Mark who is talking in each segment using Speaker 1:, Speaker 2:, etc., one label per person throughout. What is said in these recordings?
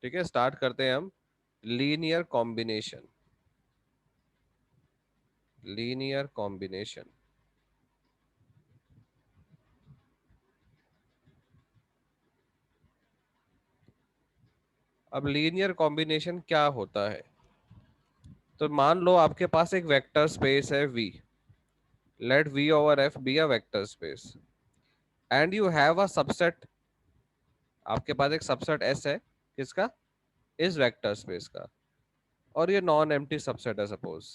Speaker 1: ठीक है, स्टार्ट करते हैं हम। Linear combination, linear combination. अब लीनियर कॉम्बिनेशन क्या होता है? तो मान लो आपके पास एक वेक्टर स्पेस है V, let V over F be a vector space, and you have a subset. आपके पास एक सबसेट S है, किसका? इस वेक्टर स्पेस का, और ये नॉन एम्प्टी सबसेट है सपोज।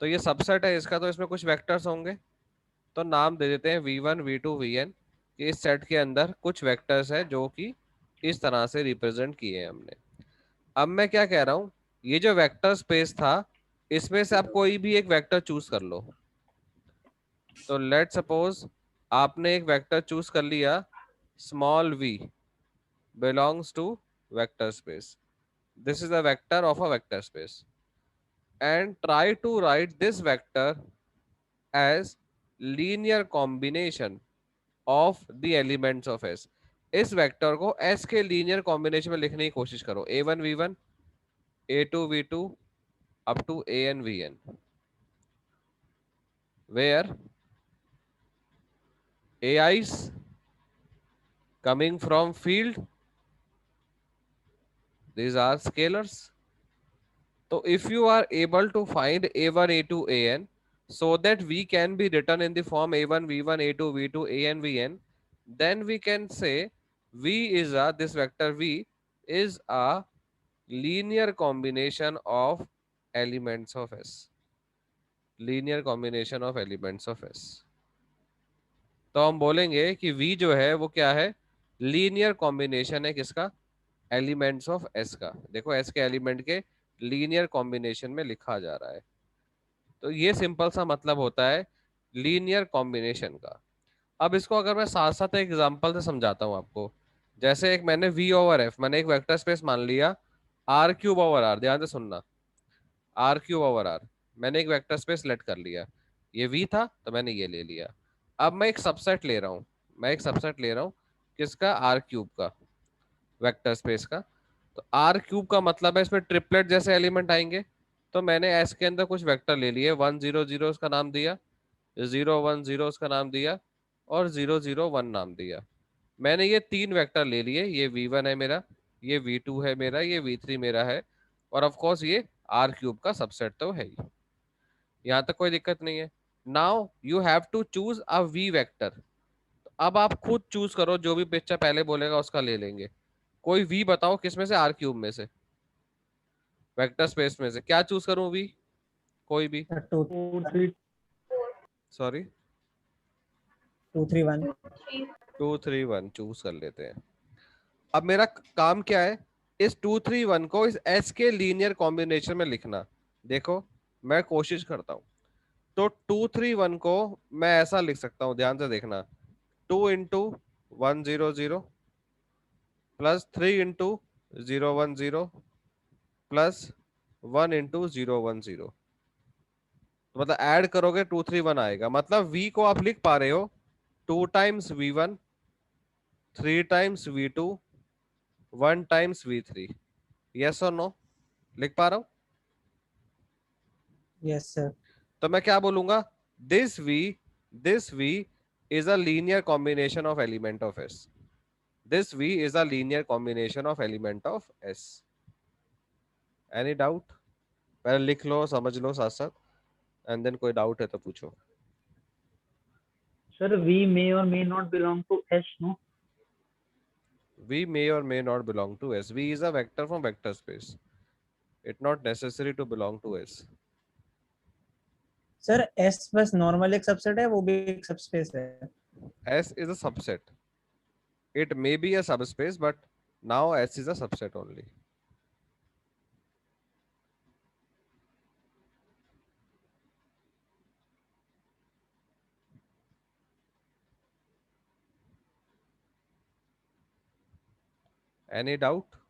Speaker 1: तो ये सबसेट है इसका, तो इसमें कुछ वेक्टर्स होंगे, तो नाम दे देते हैं V1 V2 Vn, कि इस सेट के अंदर कुछ वेक्टर्स है जो कि इस तरह से रिप्रेजेंट किए हैं हमने। अब मैं क्या कह रहा हूं, ये जो वेक्टर स्पेस था, इसमें से आप कोई भी एक वेक्टर चूज कर लो। तो लेट सपोज आपने एक वेक्टर चूज कर लिया, small v belongs to vector space, this is a vector of a vector space, and try to write this vector as linear combination of the elements of S. इस vector को S के linear combination में लिखने की कोशिश करो, a1 v1 a2 v2 up to an vn, where ai's coming from field, these are scalars. So if you are able to find a1 a2 an, so that v can be written in the form a1 v1 a2 v2 an vn, then we can say v is a, this vector v is a linear combination of elements of S, linear combination of elements of S। तो हम बोलेंगे कि V जो है वो क्या है? Linear combination है किसका? एलिमेंट्स ऑफ S का। देखो S के एलिमेंट के लीनियर कॉम्बिनेशन में लिखा जा रहा है। तो ये सिंपल सा मतलब होता है लीनियर कॉम्बिनेशन का। अब इसको अगर मैं साथ साथ एक एग्जांपल से समझाता हूँ आपको, जैसे एक मैंने V ओवर F, मैंने एक वेक्टर स्पेस मान लिया R क्यूब ओवर R, ध्यान से सुनना, आर क्यूब ओवर आर, मैंने एक वेक्टर स्पेस लेट कर लिया, ये वी था तो मैंने ये ले लिया। अब मैं एक सबसेट ले रहा हूँ, मैं एक सबसेट ले रहा हूँ किसका? आर क्यूब का, वेक्टर स्पेस का। तो आर क्यूब का मतलब है इसमें ट्रिपलेट जैसे एलिमेंट आएंगे। तो मैंने एस के अंदर कुछ वेक्टर ले लिए, 1 0 0 उसका नाम दिया, 0 1 0 उसका नाम दिया, और 0 0 1 नाम दिया। मैंने ये तीन वेक्टर ले लिए, ये v1 है मेरा, ये v2 है मेरा, ये v3 मेरा है, और ऑफ कोर्स ये आर क्यूब का सबसेट तो है ही। यहाँ तक कोई दिक्कत नहीं है। Now you have to choose a V vector. अब आप खुद चूज करो, जो भी पिक्चर पहले बोलेगा उसका ले लेंगे। कोई वी बताओ, किसमें से? आर क्यूब में से, वेक्टर स्पेस में से क्या चूज करूं वी? कोई भी।
Speaker 2: 2 3
Speaker 1: सॉरी,
Speaker 2: 2 3 1।
Speaker 1: 2 3 1 चूज कर लेते हैं। अब मेरा काम क्या है? इस 2 3 1 को इस एस के लीनियर कॉम्बिनेशन में लिखना। देखो, मैं कोशिश करता हूं। तो 2 3 1 को मैं ऐसा लिख सकता हूं, ध्यान से देखना, 2 × 1 0 0 +3 × 0 1 0 +1 × 0 1 0। तो मतलब ऐड करोगे 2 3 1 आएगा। मतलब वी को आप लिख पा रहे हो 2 times v1, 3 times v2, 1 times v3। Yes और नो? लिख पा रहा हूं?
Speaker 2: Yes sir.
Speaker 1: तो मैं क्या बोलूंगा? This v is a linear combination of element of S. This v is a linear combination of element of S. Any doubt? पहले लिख लो, समझ लो साथ साथ, एंड देन कोई डाउट है तो पूछो।
Speaker 3: Sir, V may or may not belong to S, no?
Speaker 1: V may or may not belong to S. V is a vector from vector space. It not necessary to belong to S.
Speaker 2: Sir S bus normal एक subset है, वो भी एक subspace है।
Speaker 1: S is a subset. It may be a subspace, but now S is a subset only. Any doubt?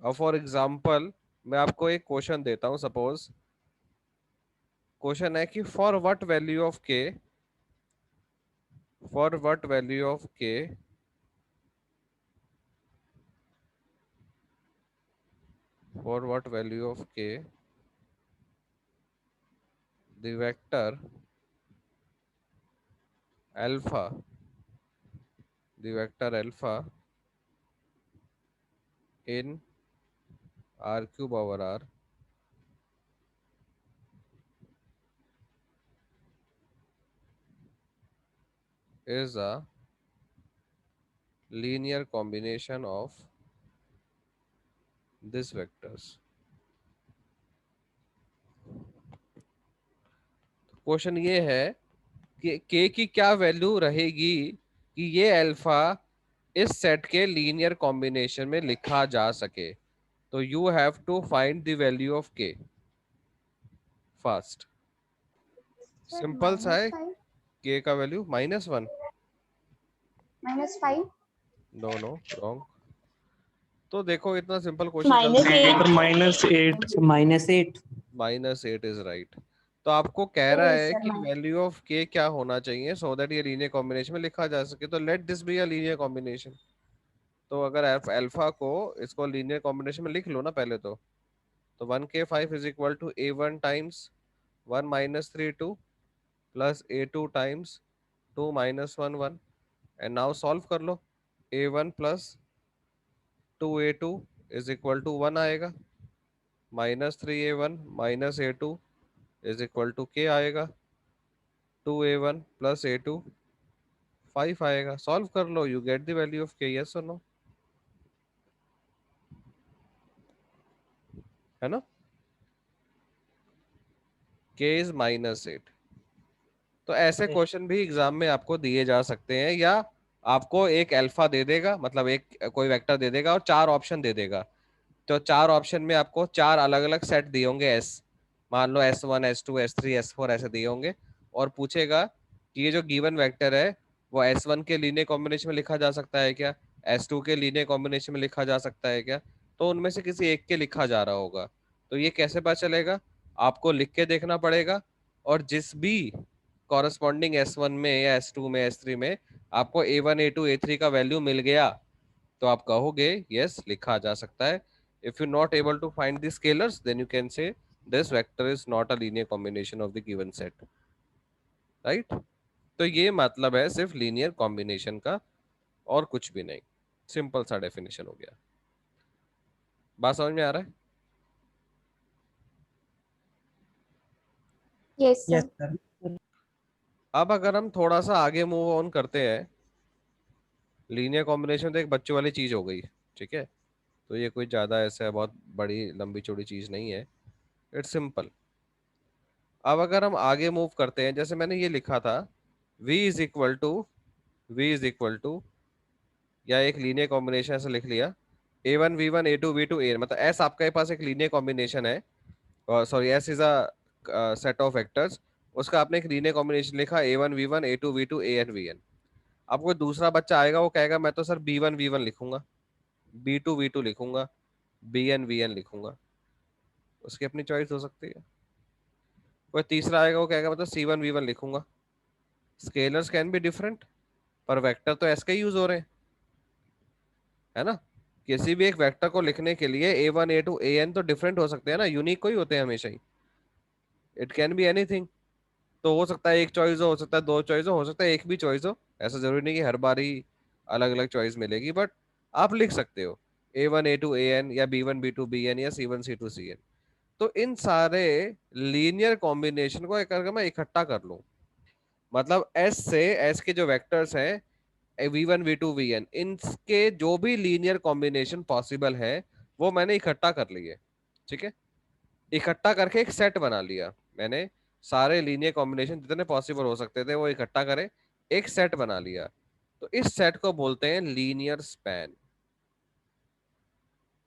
Speaker 1: और for example मैं आपको एक क्वेश्चन देता हूं। सपोज क्वेश्चन है कि for what value of k for what value of k for what value of k the vector alpha in r cube over r is a linear combination of these vectors. Question ये है कि k की क्या value रहेगी कि ये alpha इस set के लीनियर कॉम्बिनेशन में लिखा जा सके. तो you have to find the value of k first.
Speaker 4: Sir,
Speaker 1: simple सा है.
Speaker 4: -5.
Speaker 1: k का वैल्यू -1.
Speaker 4: -5.
Speaker 1: No no wrong. तो देखो इतना सिंपल क्वेश्चन जल्दी.
Speaker 3: -8
Speaker 2: -8
Speaker 1: -8 इज राइट. तो आपको कह रहा
Speaker 4: Yes,
Speaker 1: है
Speaker 4: sir,
Speaker 1: कि
Speaker 4: minus.
Speaker 1: वैल्यू ऑफ k क्या होना चाहिए सो दैट ये लीनियर कॉम्बिनेशन में लिखा जा सके. तो let this be a linear combination. तो अगर अल्फा को इसको लीनियर कॉम्बिनेशन में लिख लो ना पहले तो 1k5 is equal to a1 times 1 minus 3 2 plus a2 times 2 minus 1 1. And now solve कर लो. a1 plus 2a2 is equal to 1 आएगा. -3a1 minus a2 is equal to k आएगा. 2a1 प्लस a2 5 आएगा. सॉल्व कर लो. You get the value of k. Yes और no. है ना. k is -8. तो ऐसे क्वेश्चन भी एग्जाम में आपको दिए जा सकते हैं. या आपको एक अल्फा दे देगा, मतलब एक कोई वेक्टर दे देगा और 4 ऑप्शन दे देगा. तो 4 ऑप्शन में आपको 4 अलग अलग सेट दिए होंगे एस. मान लो S1 S2 S3 S4 ऐसे दिए होंगे. और पूछेगा कि ये जो गिवन वेक्टर है वो S1 के लीनियर कॉम्बिनेशन में लिखा जा सकता है क्या, S2 के लीनियर कॉम्बिनेशन में लिखा जा सकता है क्या. तो उनमें से किसी एक के लिखा जा रहा होगा. तो ये कैसे पता चलेगा. आपको लिख के देखना पड़ेगा. और जिस भी कॉरेस्पॉन्डिंग S1 में या S2 में S3 में आपको A1 A2 A3 का वैल्यू मिल गया तो आप कहोगे यस लिखा जा सकता है. If you're not able to find the scalars, then you can say this vector is not a linear combination of the given set. Right? तो ये मतलब है सिर्फ लीनियर कॉम्बिनेशन का और कुछ भी नहीं. सिंपल सा डेफिनेशन हो गया. बात समझ में आ रहा है.
Speaker 4: Yes, sir.
Speaker 2: Yes sir.
Speaker 1: अब अगर हम थोड़ा सा आगे मूव ऑन करते हैं. लीनियर कॉम्बिनेशन तो एक बच्चों वाली चीज हो गई. ठीक है. तो ये कोई ज्यादा ऐसा बहुत बड़ी लंबी चौड़ी चीज नहीं है. It's simple. अब अगर हम आगे मूव करते हैं, जैसे मैंने ये लिखा था v इज इक्वल टू या एक लीनियर कॉम्बिनेशन ऐसे लिख लिया a1 v1 a2 v2 a, मतलब s आपके पास एक लीनियर कॉम्बिनेशन है. Sorry s is a set of vectors. उसका आपने एक लीनियर कॉम्बिनेशन लिखा a1 v1 a2 v2 an vn. अब कोई दूसरा बच्चा आएगा वो कहेगा मैं तो सर b1 v1 लिखूंगा, b2 v2 लिखूंगा, bn vn लिखूंगा. उसकी अपनी चॉइस हो सकती है. कोई तीसरा आएगा वो कहेगा मतलब c1 v1 लिखूंगा. स्केलर्स कैन बी डिफरेंट पर वेक्टर तो एस के यूज हो रहे हैं. है ना. किसी भी एक वेक्टर को लिखने के लिए a1 a2 an तो डिफरेंट हो सकते हैं ना, यूनिक कोई होते हैं हमेशा ही. It can be anything. तो हो सकता है एक चॉइस हो सकता है दो चॉइस हो सकता है एक भी चॉइस हो. ऐसा जरूरी नहीं कि हर बार ही अलग अलग चॉइस मिलेगी. बट आप लिख सकते हो a1 a2 an या b1 b2 bn या c1 c2 cn. तो इन सारे लीनियर कॉम्बिनेशन को एक करके मैं इकट्ठा कर लूं. मतलब S से S के जो वेक्टर्स हैं v1 v2 vn, इनके जो भी लीनियर कॉम्बिनेशन पॉसिबल है वो मैंने इकट्ठा कर लिए. ठीक है. इकट्ठा करके एक सेट बना लिया मैंने. सारे लीनियर कॉम्बिनेशन जितने पॉसिबल हो सकते थे वो इकट्ठा करे एक सेट बना लिया. तो इस सेट को बोलते हैं लीनियर स्पैन.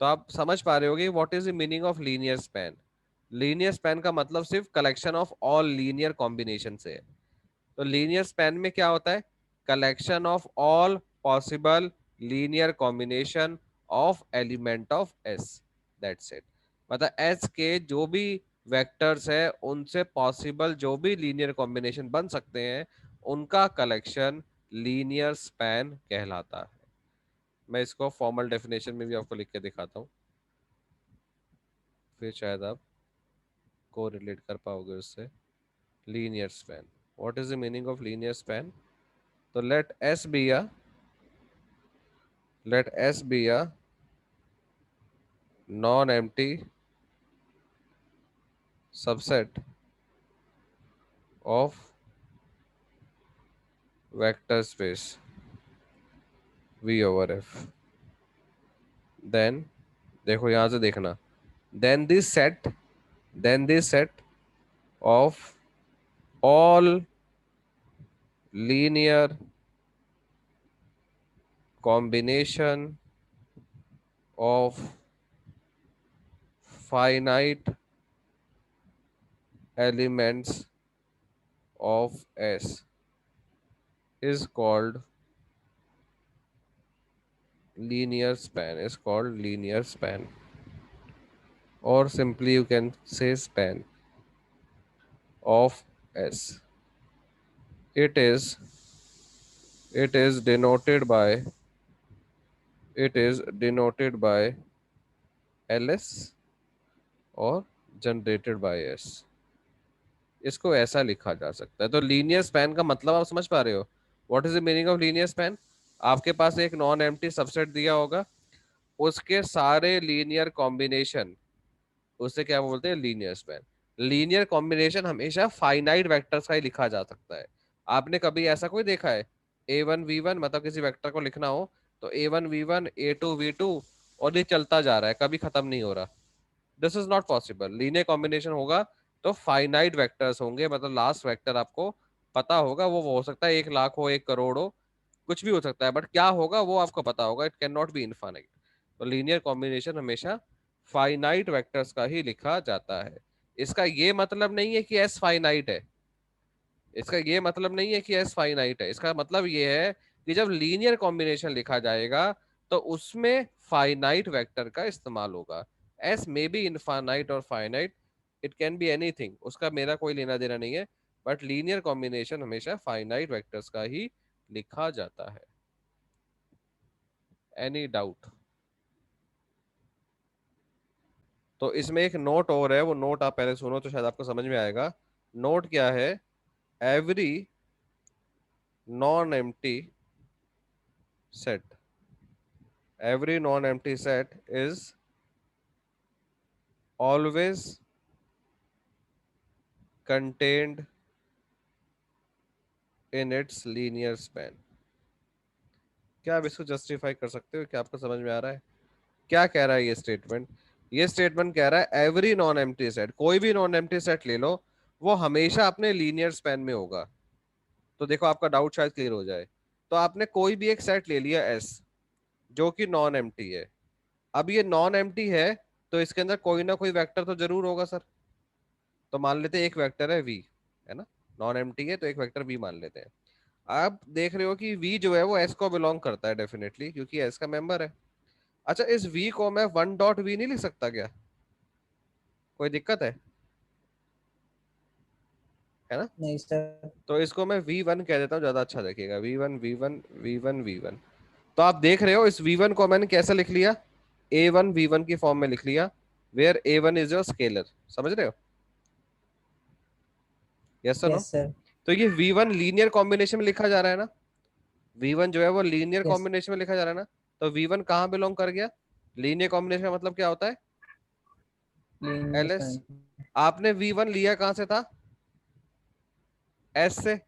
Speaker 1: तो आप समझ पा रहे होगे what is the meaning of linear span. Linear span का मतलब सिर्फ collection of all linear combination से है. तो लीनियर स्पैन में क्या होता है. Collection of all possible linear combination of element of S. That's it. मतलब एस के जो भी वेक्टर्स है उनसे पॉसिबल जो भी लीनियर कॉम्बिनेशन बन सकते हैं उनका कलेक्शन लीनियर स्पैन कहलाता है। मैं इसको फॉर्मल डेफिनेशन में भी आपको लिख के दिखाता हूँ, फिर शायद आप को रिलेट कर पाओगे उससे। Linear span, what is the meaning of linear span? तो let S be a non-empty subset of vector space V over F. Then देखो यहां से देखना, then this set of all linear combination of finite elements of S is called linear span, or simply you can say span of S. It is it is denoted by LS और generated by S. इसको ऐसा लिखा जा सकता है। तो linear span का मतलब आप समझ पा रहे हो? What is the meaning of linear span? आपके पास एक नॉन एम्प्टी सबसेट दिया होगा, उसके सारे लीनियर कॉम्बिनेशन, उसे क्या बोलते हैं? Linear span. लीनियर कॉम्बिनेशन हमेशा फाइनाइट वेक्टर्स का ही लिखा जा सकता है। आपने कभी ऐसा कोई देखा है A1 V1, मतलब किसी वेक्टर को लिखना हो तो A1 V1 A2 V2 और ये चलता जा रहा है, कभी खत्म नहीं हो रहा? This is not possible. Linear combination होगा तो फाइनाइट वेक्टर्स होंगे, मतलब लास्ट वेक्टर आपको पता होगा, वो हो सकता है 1 लाख हो, 1 करोड़ हो, कुछ भी हो सकता है, बट क्या होगा वो आपको पता होगा। It can not be infinite. तो लीनियर कॉम्बिनेशन हमेशा फाइनाइट वेक्टर्स का ही लिखा जाता है। इसका ये मतलब नहीं है कि एस फाइनाइट है, इसका ये मतलब नहीं है कि एस फाइनाइट है। इसका मतलब ये है कि जब लीनियर कॉम्बिनेशन लिखा जाएगा तो उसमें फाइनाइट वेक्टर का इस्तेमाल होगा। एस मे बी इनफाइनाइट और finite, it can be anything, उसका मेरा कोई लेना देना नहीं है, बट लीनियर कॉम्बिनेशन हमेशा फाइनाइट वेक्टर्स का ही लिखा जाता है। Any doubt? तो इसमें एक नोट और है, वो नोट आप पहले सुनो तो शायद आपको समझ में आएगा। नोट क्या है? Every non empty set every non-empty set is always contained in its linear span. क्या आप इसको जस्टिफाई कर सकते हो? क्या आपको समझ में आ रहा है क्या कह रहा है ये स्टेटमेंट? ये स्टेटमेंट कह रहा है एवरी नॉन एम्प्टी सेट, कोई भी नॉन एम्प्टी सेट ले लो, वो हमेशा अपने लीनियर स्पैन में होगा। तो देखो आपका डाउट शायद क्लियर हो जाए। तो आपने कोई भी एक सेट ले लिया S जो कि नॉन एम्प्टी है। अब ये नॉन एम्प्टी है तो इसके अंदर कोई ना कोई वेक्टर तो जरूर होगा सर। तो मान लेते हैं एक वेक्टर है V, है ना, नॉन एम्प्टी है तो एक वेक्टर V मान लेते हैं। आप देख रहे हो कि V जो है वो S को बिलोंग करता है डेफिनेटली, क्योंकि S का मेंबर है। अच्छा, इस V को मैं 1 डॉट V नहीं लिख सकता क्या? कोई दिक्कत है ना?
Speaker 2: नहीं सर।
Speaker 1: तो इसको मैं V1 कह देता हूँ, ज्यादा अच्छा देखिएगा। V1 तो आप देख रहे हो इस V1 को मैंने कैसे लिख लिया? A1 V1 की फॉर्म में लिख लिया, where A1 is your scalar. समझ रहे हो? Yes sir no?
Speaker 2: Yes sir.
Speaker 1: तो ये V1 लीनियर कॉम्बिनेशन में लिखा जा रहा है ना, V1 जो है वो लीनियर
Speaker 2: यस।
Speaker 1: कॉम्बिनेशन में लिखा जा रहा है ना। तो V1 कहाँ बिलोंग कर गया? लीनियर कॉम्बिनेशन का मतलब क्या होता है?
Speaker 2: Linear
Speaker 1: LS।
Speaker 2: स्पैन।
Speaker 1: आपने V1 लिया कहाँ से था? S से।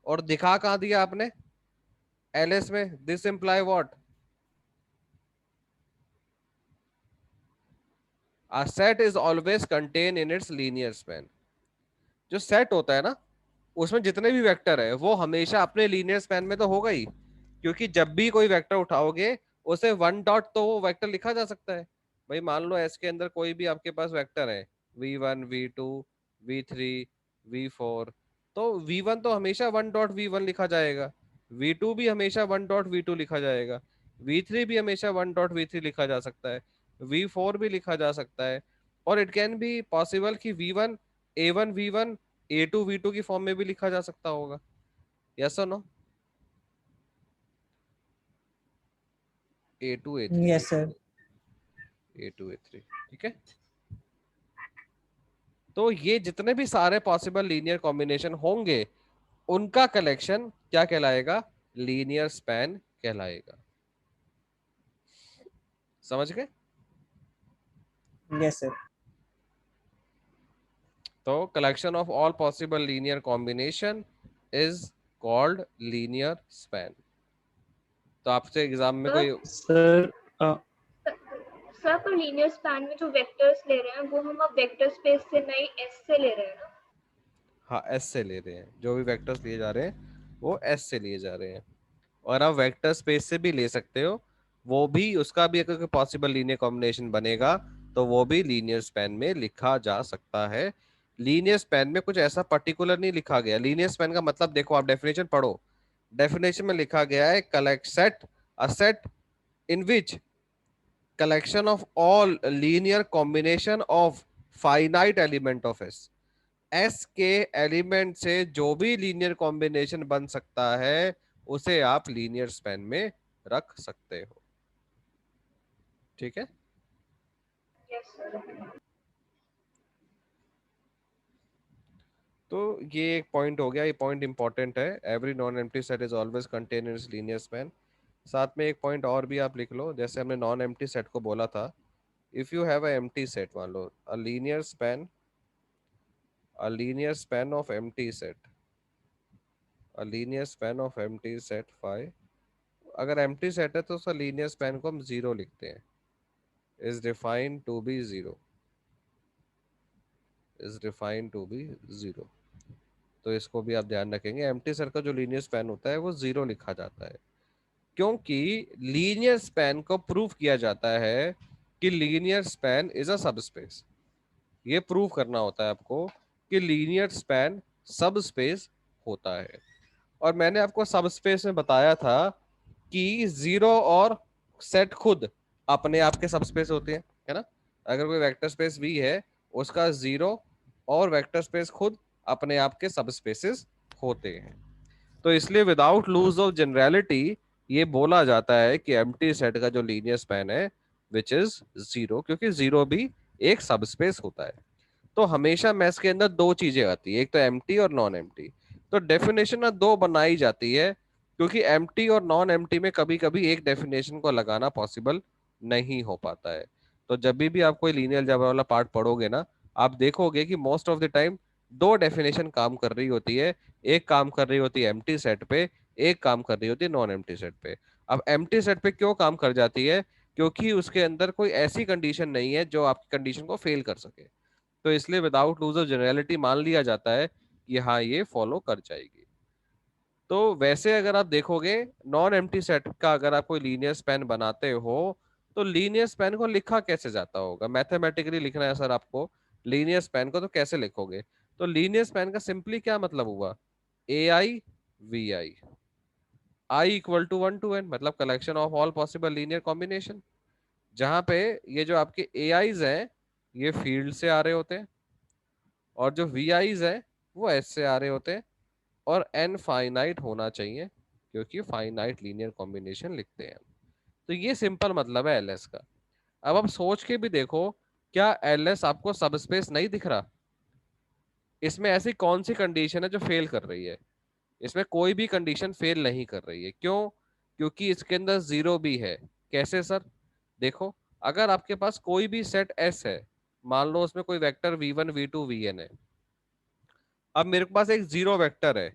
Speaker 1: और दिखा कहाँ दिया आपने? LS में। This imply what? A set is always contained in its linear span. जो सेट होता है ना, उसमें जितने भी वेक्टर है वो हमेशा अपने लीनियर स्पैन में तो होगा ही, क्योंकि जब भी कोई वेक्टर उठाओगे उसे 1 डॉट तो वो वेक्टर लिखा जा सकता है। भाई मान लो एस के अंदर कोई भी आपके पास वेक्टर है, V1 V2 V3 V4, तो V1 तो हमेशा 1 डॉट V1 लिखा जाएगा, V2 भी हमेशा 1 डॉट V2 लिखा जाएगा, V3 भी हमेशा 1 डॉट V3 लिखा जा सकता है, V4 भी लिखा जा सकता है। और इट कैन बी पॉसिबल कि V1 A1 V1 A2 V2 की फॉर्म में भी लिखा जा सकता होगा। यस और no? A2 A3,
Speaker 2: Yes, sir.
Speaker 1: A2 A3, ठीक है। तो ये जितने भी सारे पॉसिबल लीनियर कॉम्बिनेशन होंगे उनका कलेक्शन क्या कहलाएगा? लीनियर स्पैन कहलाएगा। समझ गए?
Speaker 2: Yes, sir.
Speaker 1: तो collection of all possible linear combination is called linear span. तो आपसे एग्जाम में कोई
Speaker 3: सर
Speaker 4: सर पर लीनियर स्पैन में जो वेक्टर्स ले रहे हैं वो हम अब वेक्टर स्पेस से नहीं एस से ले रहे हैं ना?
Speaker 1: हाँ एस से ले रहे हैं, जो भी वेक्टर्स लिए जा रहे हैं वो एस से लिए जा रहे हैं। और आप वेक्टर स्पेस से भी ले सकते हो, वो भी उसका भी अगर पॉसिबल लीनियर कॉम्बिनेशन बनेगा तो वो भी लीनियर स्पैन में लिखा जा सकता है। लीनियर स्पैन में कुछ ऐसा पर्टिकुलर नहीं लिखा गया। लीनियर स्पैन का मतलब देखो, आप डेफिनेशन पढ़ो, डेफिनेशन में लिखा गया है collect set a set in which collection of all linear combination of finite element of S। S के एलिमेंट से जो भी लीनियर कॉम्बिनेशन बन सकता है उसे आप लीनियर स्पैन में रख सकते हो। ठीक है।
Speaker 4: Yes sir.
Speaker 1: तो ये एक पॉइंट हो गया, ये पॉइंट इंपॉर्टेंट है। Every non empty set is always contain in linear span. साथ में एक पॉइंट और भी आप लिख लो, जैसे हमने नॉन एम्प्टी सेट को बोला था, if you have a empty set, मान लो a linear span, a linear span of empty set, a linear span of empty set phi, अगर empty set है तो उसका linear span को हम जीरो लिखते हैं, is defined to be zero, is defined to be zero। तो इसको भी आप ध्यान रखेंगे, empty set का जो linear span होता है वो जीरो लिखा जाता है, क्योंकि linear span को प्रूव किया जाता है कि linear span is a subspace। ये प्रूव करना होता है आपको कि लीनियर स्पैन सब स्पेस होता है। और मैंने आपको सब स्पेस में बताया था कि जीरो और सेट खुद अपने आप के सब स्पेस होते हैं, है ना। अगर कोई वेक्टर स्पेस वी है, उसका जीरो और वेक्टर स्पेस खुद अपने आप के सब स्पेसेस होते हैं। तो इसलिए विदाउट लूज ऑफ जनरलिटी ये बोला जाता है कि एम्प्टी सेट का जो लीनियर स्पैन है विच इज जीरो, क्योंकि जीरो भी एक सब स्पेस होता है। तो हमेशा मैथ्स के अंदर दो चीजें आती है, एक तो एम्प्टी और नॉन एम्प्टी। तो डेफिनेशन ना दो बनाई जाती है, क्योंकि एम्प्टी और नॉन एम्प्टी में कभी कभी एक डेफिनेशन को लगाना पॉसिबल नहीं हो पाता है। तो जब भी आप कोई लीनियर अलजेब्रा वाला पार्ट पढ़ोगे ना, आप देखोगे कि मोस्ट ऑफ द टाइम दो डेफिनेशन काम कर रही होती है। एक काम कर रही होती है एम्प्टी सेट पे, एक काम कर रही होती है नॉन एम्प्टी सेट पे। अब एम्प्टी सेट पे क्यों काम कर जाती है? क्योंकि उसके अंदर कोई ऐसी कंडीशन नहीं है जो आपकी कंडीशन को फेल कर सके। तो इसलिए विदाउट लूज ऑफ जनरलिटी मान लिया जाता है कि हाँ ये फॉलो कर जाएगी। तो वैसे अगर आप देखोगे नॉन एम्प्टी सेट का अगर आप कोई लीनियर स्पैन बनाते हो तो लीनियर स्पैन को लिखा कैसे जाता होगा? मैथमेटिकली लिखना है सर आपको लीनियर स्पैन को, तो कैसे लिखोगे? तो लीनियर स्पैन का सिंपली क्या मतलब हुआ? A I V I, I equal to 1 to n, मतलब collection of all possible linear combination, जहां पे ये जो आपके ए आईज हैं ये फील्ड से आ रहे होते हैं और जो वी आईज हैं वो एस से आ रहे होते हैं, और एन फाइनाइट होना चाहिए क्योंकि फाइनाइट लीनियर कॉम्बिनेशन लिखते हैं। तो ये सिंपल मतलब है एलएस का। अब आप सोच के भी देखो, क्या एलएस आपको सबस्पेस नहीं दिख रहा? इसमें ऐसी कौन सी कंडीशन है जो फेल कर रही है? इसमें कोई भी कंडीशन फेल नहीं कर रही है। क्यों? क्योंकि इसके अंदर जीरो भी है। कैसे सर? देखो, अगर आपके पास कोई भी सेट एस है, मान लो उसमें कोई वेक्टर v1 v2 vn है, अब मेरे पास एक जीरो वेक्टर है,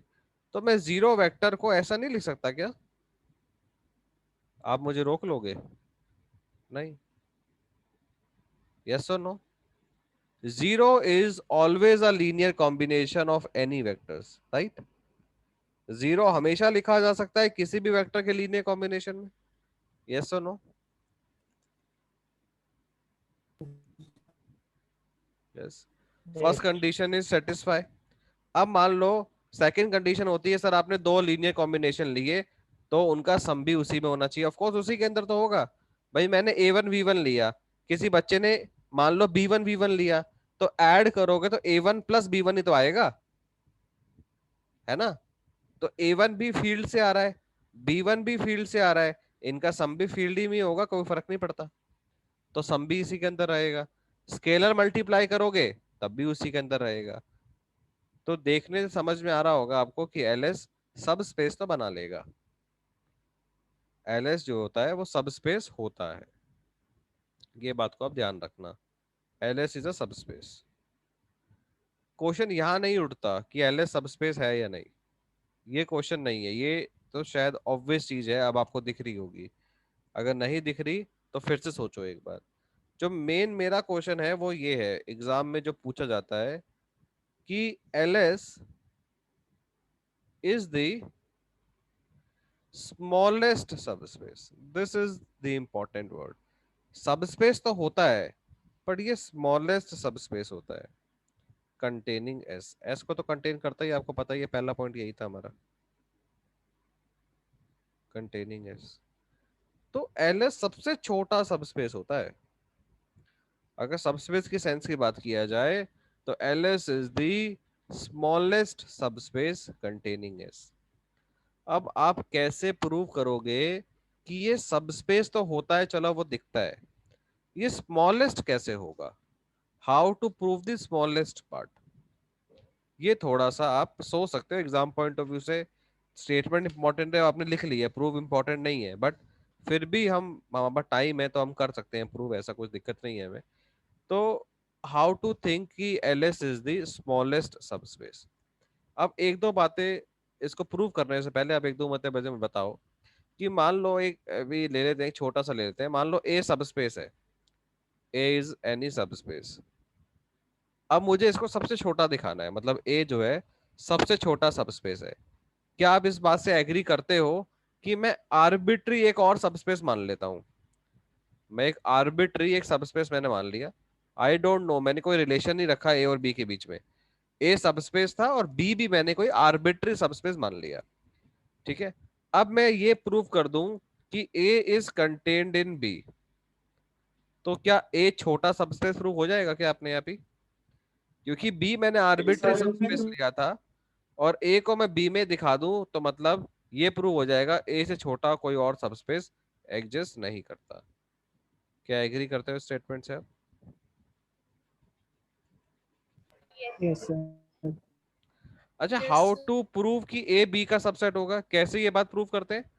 Speaker 1: तो मैं जीरो वेक्टर को ऐसा नहीं लिख सकता क्या? आप मुझे रोक लोगे? नहीं। यस और no? Zero is always a linear combination of any vectors, right? Zero हमेशा लिखा जा सकता है किसी भी वेक्टर के लीनियर कॉम्बिनेशन में। यस और no? Yes. First condition is satisfy. अब मान लो सेकंड कंडीशन होती है, सर आपने दो लीनियर कॉम्बिनेशन लिए तो उनका सम भी उसी में होना चाहिए। ऑफ कोर्स उसी के अंदर तो होगा। भाई मैंने a1 v1 लिया, किसी बच्चे ने मान लो b1 v1 लिया, तो ऐड करोगे तो a1 प्लस b1 ही तो आएगा, है ना। तो a1 भी फील्ड से आ रहा है, b1 भी फील्ड से आ रहा है, इनका सम भी फील्ड ही में होगा, कोई फर्क नहीं पड़ता, तो सम भी इसी के अंदर रहेगा। स्केलर मल्टीप्लाई करोगे तब भी उसी के अंदर रहेगा। तो देखने से समझ में आ रहा होगा आपको कि एलएस सब स्पेस तो बना लेगा। एलएस जो होता है वो सब स्पेस होता है, ये बात को आप ध्यान रखना। एलएस इज अ सब स्पेस। क्वेश्चन यहाँ नहीं उठता कि एलएस सब स्पेस है या नहीं, ये क्वेश्चन नहीं है। ये तो शायद ऑब्वियस चीज है, अब आपको दिख रही होगी। अगर नहीं दिख रही तो फिर से सोचो एक बार। जो मेन मेरा क्वेश्चन है वो ये है, एग्जाम में जो पूछा जाता है कि LS is the smallest subspace. This is the important word. Subspace तो होता है पर ये स्मॉलेस्ट सबस्पेस होता है, कंटेनिंग एस। एस को तो कंटेन करता ही, आपको पता ही है, पहला पॉइंट यही था हमारा, कंटेनिंग एस। तो एलएस सबसे छोटा सबस्पेस होता है। अगर सबस्पेस की सेंस की बात किया जाए तो LS is the smallest subspace containing S. अब आप कैसे प्रूव करोगे कि ये सबस्पेस तो होता है, चलो वो दिखता है, ये स्मॉलेस्ट कैसे होगा? How to prove the smallest part, ये थोड़ा सा आप सोच सकते हो एग्जाम पॉइंट ऑफ व्यू से। स्टेटमेंट इंपॉर्टेंट है, आपने लिख लिया, प्रूव इंपॉर्टेंट नहीं है, बट फिर भी हम, हमारे पास टाइम है तो हम कर सकते हैं प्रूव, ऐसा कुछ दिक्कत नहीं है हमें। तो हाउ टू थिंक कि LS is the smallest subspace. अब एक दो बातें इसको प्रूव करने से पहले आप एक दो बातें मुझे बताओ कि मान लो एक अभी ले लेते हैं, एक छोटा सा ले लेते हैं, मान लो ए सबस्पेस है, ए इज एनी सबस्पेस। अब मुझे इसको सबसे छोटा दिखाना है, मतलब ए जो है सबसे छोटा सबस्पेस है। क्या आप इस बात से एग्री करते हो कि मैं आर्बिट्री एक और सबस्पेस मान लेता हूं? मैं एक आर्बिट्री एक सबस्पेस मैंने मान लिया, आई डोंट नो, मैंने कोई रिलेशन नहीं रखा ए और बी के बीच में, ए सबस्पेस था और बी भी मैंने कोई आर्बिट्री सबस्पेस मान लिया, ठीक है। अब मैं ये प्रूव कर दूं कि ए इज कंटेन्ड इन बी, तो क्या ए छोटा सबस्पेस प्रूव हो जाएगा क्या अपने आप ही? क्योंकि बी मैंने आर्बिट्री सबस्पेस लिया था और ए को मैं बी में दिखा दूं तो मतलब ये प्रूव हो जाएगा ए से छोटा कोई और सबस्पेस एग्जिस्ट नहीं करता। क्या एग्री करते हो स्टेटमेंट से आप?
Speaker 2: Yes, sir.
Speaker 1: अच्छा, हाउ टू प्रूव कि ए बी का सबसेट होगा, कैसे ये बात प्रूव करते हैं?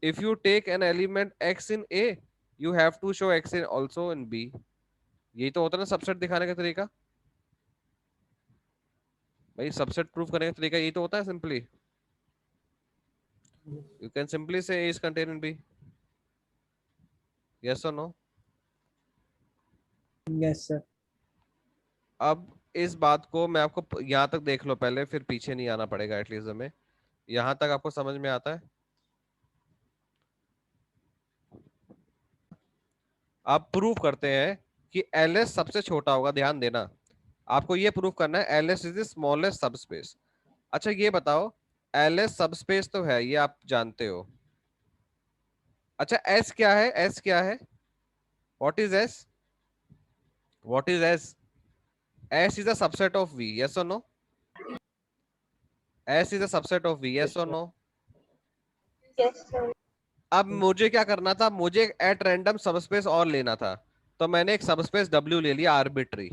Speaker 1: If you take an element x in A, you have to show x in also in B. यही तो होता है ना सबसेट दिखाने का तरीका भाई, सबसेट प्रूव करने का तरीका यही तो होता है simply. You can simply say A is contained in B, yes और नो?
Speaker 2: Yes, sir.
Speaker 1: अब इस बात को मैं आपको यहाँ तक देख लो पहले, फिर पीछे नहीं आना पड़ेगा एटलीस्ट हमें। यहाँ तक आपको समझ में आता है? आप प्रूव करते हैं कि एलएस सबसे छोटा होगा, ध्यान देना, आपको ये प्रूव करना है LS is the smallest subspace. अच्छा ये बताओ, एलएस सबस्पेस तो है, ये आप जानते हो। अच्छा एस क्या है? एस क्या है? What is S? What is S? S is a subset of V, yes और no? S is a subset of V, yes और नो?
Speaker 4: Yes, sir.
Speaker 1: अब मुझे क्या करना था, मुझे एट रैंडम सबस्पेस और लेना था, तो मैंने एक सबस्पेस W ले लिया आर्बिट्री।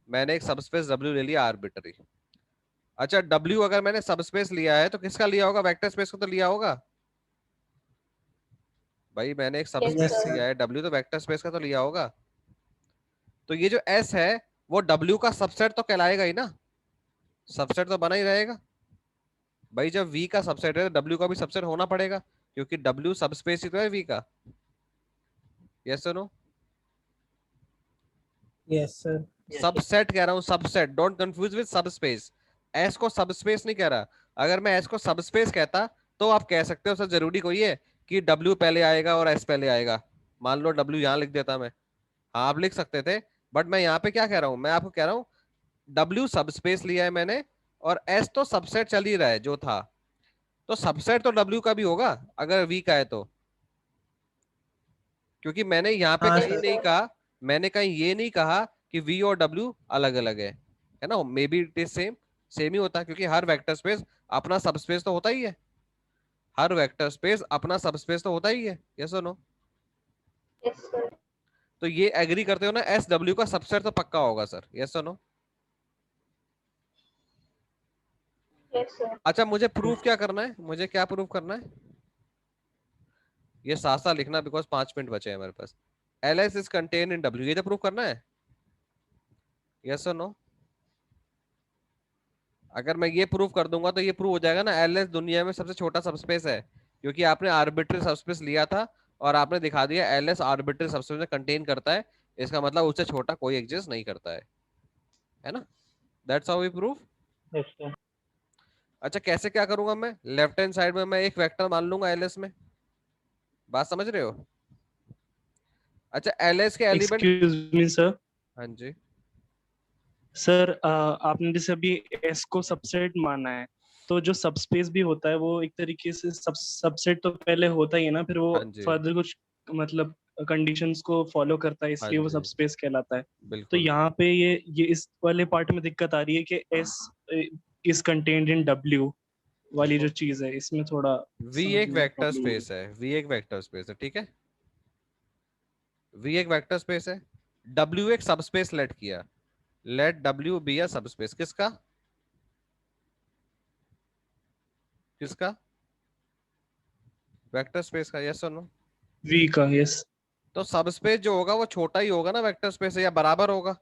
Speaker 1: मैंने एक सबस्पेस W ले लिया आर्बिट्री। अच्छा W अगर मैंने सबस्पेस लिया है तो किसका लिया होगा? वेक्टर स्पेस को तो लिया होगा भाई, मैंने एक
Speaker 4: Yes,
Speaker 1: सबस्पेस
Speaker 2: Yes,
Speaker 4: sir.
Speaker 1: लिया है, W तो वेक्टर स्पेस का तो लिया होगा। तो ये जो S है वो W का सबसेट तो कहलाएगा ही ना, सबसेट तो बना ही रहेगा भाई। जब V का सबसेट है तो W का भी सबसेट होना पड़ेगा, क्योंकि W सबस्पेस ही तो है V का, यस और नो?
Speaker 2: yes, sir.
Speaker 1: सबसेट कह रहा हूं, subset, don't confuse with subspace. S को सबस्पेस नहीं कह रहा। अगर मैं एस को सबस्पेस कहता तो आप कह सकते हो सर जरूरी कोई है कि डब्ल्यू पहले आएगा और एस पहले आएगा? मान लो डब्ल्यू यहां लिख देता मैं, हाँ आप लिख सकते थे, बट मैं यहाँ पे क्या कह रहा हूं, मैं आपको कह रहा हूं डब्ल्यू सबस्पेस लिया है मैंने और एस तो सबसेट चल ही रहा है जो था, तो सबसेट तो डब्ल्यू का भी होगा अगर वी का है तो। क्योंकि मैंने यहाँ पे
Speaker 2: हाँ
Speaker 1: कहीं
Speaker 2: सर।
Speaker 1: नहीं कहा, मैंने कहीं ये नहीं कहा कि वी और डब्ल्यू अलग अलग है ना, maybe it is same, same ही होता है, क्योंकि हर वेक्टर स्पेस अपना सबस्पेस तो होता ही है। हर वेक्टर स्पेस अपना सबस्पेस तो होता ही है, यस और नो?
Speaker 4: Yes sir.
Speaker 1: तो ये एग्री करते हो ना, एस डब्ल्यू का सबसेट तो पक्का होगा सर, यस और नो?
Speaker 4: Yes sir.
Speaker 1: अच्छा मुझे प्रूफ क्या करना है, मुझे क्या प्रूफ करना है? ये साथ साथ लिखना बिकॉज 5 मिनट बचे हैं हमारे पास। L S is contain in W, ये तो प्रूफ करना है, यस और नो? अगर मैं ये प्रूफ कर दूंगा तो ये प्रूव हो जाएगा ना, एल एस दुनिया में सबसे छोटा सबस्पेस है, क्योंकि आपने आर्बिट्री सबस्पेस लिया था और आपने दिखा दिया एल एस आर्बिट्री सबस्पेस में कंटेन करता है, इसका मतलब उससे छोटा कोई एग्जिस्ट नहीं करता है ना? That's how we prove.
Speaker 3: Yes sir.
Speaker 1: अच्छा कैसे क्या करूंगा मैं, लेफ्ट हैंड साइड में मैं एक वेक्टर मान लूंगा एल एस में, बात समझ रहे हो? अच्छा एल एस के एलिमेंट,
Speaker 3: एक्सक्यूज मी सर।
Speaker 1: हाँ जी
Speaker 3: सर आपने जैसे अभी एस को सबसेट माना है, तो जो सबस्पेस भी होता है वो एक तरीके से सबसेट तो पहले होता ही है ना, फिर वो
Speaker 1: हाँ जी
Speaker 3: फर्दर कुछ मतलब कंडीशंस को फॉलो करता है,
Speaker 1: हाँ
Speaker 3: इसलिए वो
Speaker 1: जी
Speaker 3: सबस्पेस कहलाता है। तो
Speaker 1: बिल्कुल।
Speaker 3: यहाँ पे ये इस वाले पार्ट में दिक्कत आ रही है कि S is contained in W वाली जो चीज है, इसमें थोड़ा
Speaker 1: वी एक
Speaker 3: समझने में
Speaker 1: वेक्टर
Speaker 3: प्रॉब्लम हो रही
Speaker 1: स्पेस है, वी एक वेक्टर स्पेस है, ठीक है, वी एक वेक्टर स्पेस है, डब्ल्यू एक सबस्पेस लेट किया, let W be a subspace, किसका किसका? वेक्टर स्पेस का, यस और नो?
Speaker 3: है। वी का, यस।
Speaker 1: तो सबस्पेस जो होगा वो छोटा ही होगा ना वेक्टर स्पेस से, या बराबर होगा?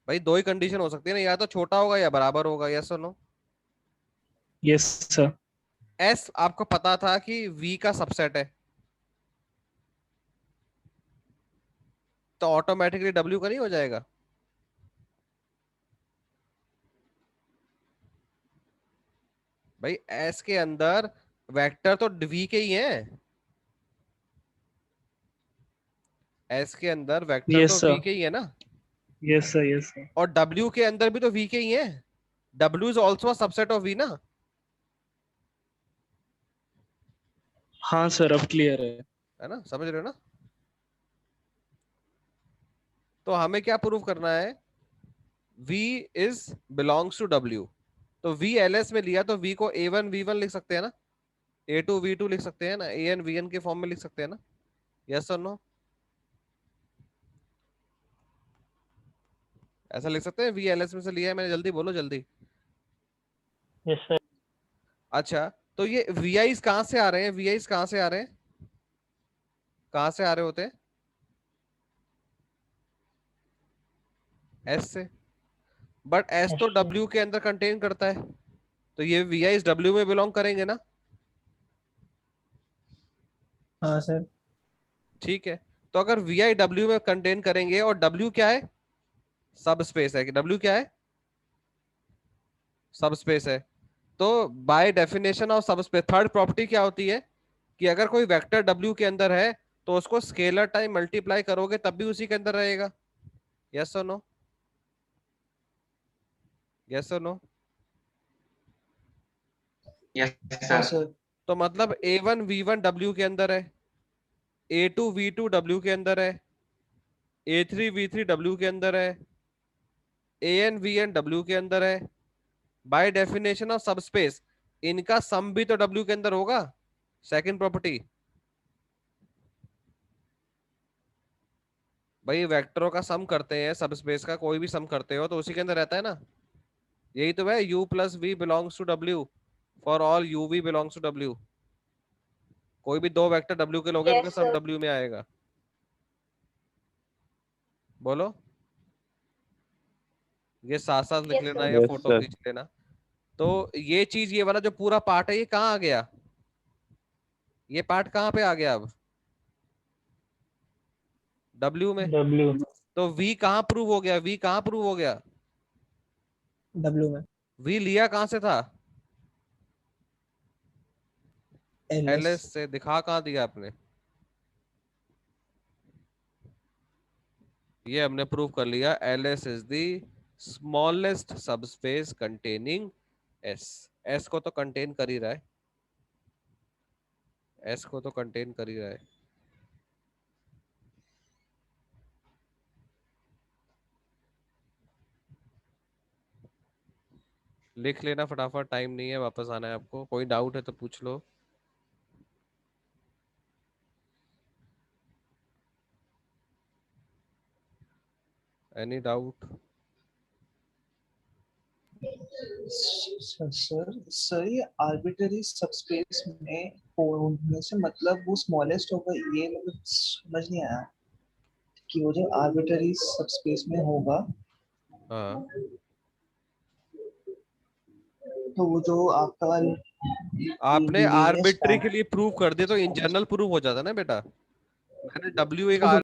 Speaker 1: भाई दो ही कंडीशन हो सकती है ना, या तो छोटा होगा या बराबर होगा, यस और नो?
Speaker 3: Yes sir.
Speaker 1: एस आपको पता था कि वी का सबसेट है, तो ऑटोमेटिकली डब्ल्यू का नहीं हो जाएगा? भाई एस के अंदर वेक्टर तो वी के ही हैं, एस के अंदर वेक्टर तो
Speaker 3: यस
Speaker 1: वी
Speaker 3: सर।
Speaker 1: के ही है ना,
Speaker 3: यस सर। Yes sir.
Speaker 1: और डब्ल्यू के अंदर भी तो वी के ही है, W is also subset of V ना,
Speaker 3: हाँ सर, अब क्लियर है।
Speaker 1: है ना, समझ रहे हो ना? तो हमें क्या प्रूव करना है, v is belongs to w, तो v ls में लिया तो v को a1 v1 लिख सकते हैं ना, a2 v2 लिख सकते हैं ना, an vn के फॉर्म में लिख सकते हैं ना, यस और नो? ऐसा लिख सकते हैं, v ls में से लिया है मैंने, जल्दी बोलो जल्दी।
Speaker 3: Yes sir.
Speaker 1: अच्छा तो ये vi कहां से आ रहे हैं, vi कहां से आ रहे हैं, कहां से आ रहे होते हैं? s से, बट s तो w के अंदर कंटेन करता है, तो ये vi इस w में बिलोंग करेंगे ना,
Speaker 2: हाँ सर।
Speaker 1: ठीक है। तो अगर vi w में कंटेन करेंगे, और w क्या है, सब स्पेस है, कि w क्या है, सब स्पेस है, तो बाय डेफिनेशन ऑफ सब स्पेस थर्ड प्रॉपर्टी क्या होती है, कि अगर कोई वेक्टर w के अंदर है तो उसको स्केलर टाइम मल्टीप्लाई करोगे तब भी उसी के अंदर रहेगा, यस और नो? यस और नो?
Speaker 5: यस
Speaker 2: हाँ
Speaker 5: सर।
Speaker 2: सर।
Speaker 1: तो मतलब a1 v1 w के अंदर है, a2 v2 w के अंदर है, a3 v3 w के अंदर है, an vn w के अंदर है, बाय डेफिनेशन ऑफ सब स्पेस इनका सम भी तो w के अंदर होगा, सेकंड प्रॉपर्टी। भाई वेक्टरों का सम करते हैं, सब स्पेस का कोई भी सम करते हो तो उसी के अंदर रहता है ना, यही तो है, u plus v belongs to w for all u v belongs to w, कोई भी दो वेक्टर w के लोगे उनका
Speaker 4: यस
Speaker 1: सम
Speaker 4: सर।
Speaker 1: w में आएगा, बोलो। ये साथ साथ लिख
Speaker 4: यस
Speaker 1: लेना
Speaker 4: सर।
Speaker 1: या
Speaker 3: यस
Speaker 1: फोटो
Speaker 3: सर।
Speaker 1: खींच लेना। तो ये चीज, ये वाला जो पूरा पार्ट है ये कहाँ आ गया, ये पार्ट कहाँ पे आ गया अब, w में।
Speaker 3: डब्ल्यू।
Speaker 1: तो v कहाँ प्रूव हो गया, v कहाँ प्रूव हो गया,
Speaker 2: डब्ल्यू में।
Speaker 1: v लिया कहाँ से था,
Speaker 2: एल एस।
Speaker 1: ls से, दिखा कहाँ दिया आपने, ये हमने प्रूव कर लिया, ls is the smallest subspace containing s, s को तो कंटेन कर ही रहा है, s को तो कंटेन कर ही रहा है। लिख लेना फटाफट, टाइम नहीं है, वापस आना है आपको। कोई डाउट है तो पूछ लो। Any doubt?
Speaker 5: सर ये आर्बिट्ररी सबस्पेस में होने से मतलब वो स्मॉलेस्ट होगा, ये मतलब समझ नहीं आया कि वो जो आर्बिट्ररी सबस्पेस में होगा
Speaker 1: हाँ,
Speaker 5: तो वो जो आपका
Speaker 1: आपने
Speaker 5: लीनियर
Speaker 1: आर्बिट्री
Speaker 5: स्पैन
Speaker 1: के लिए प्रूव कर दिया तो इन जनरल प्रूव हो जाता ना बेटा। मैंने W एक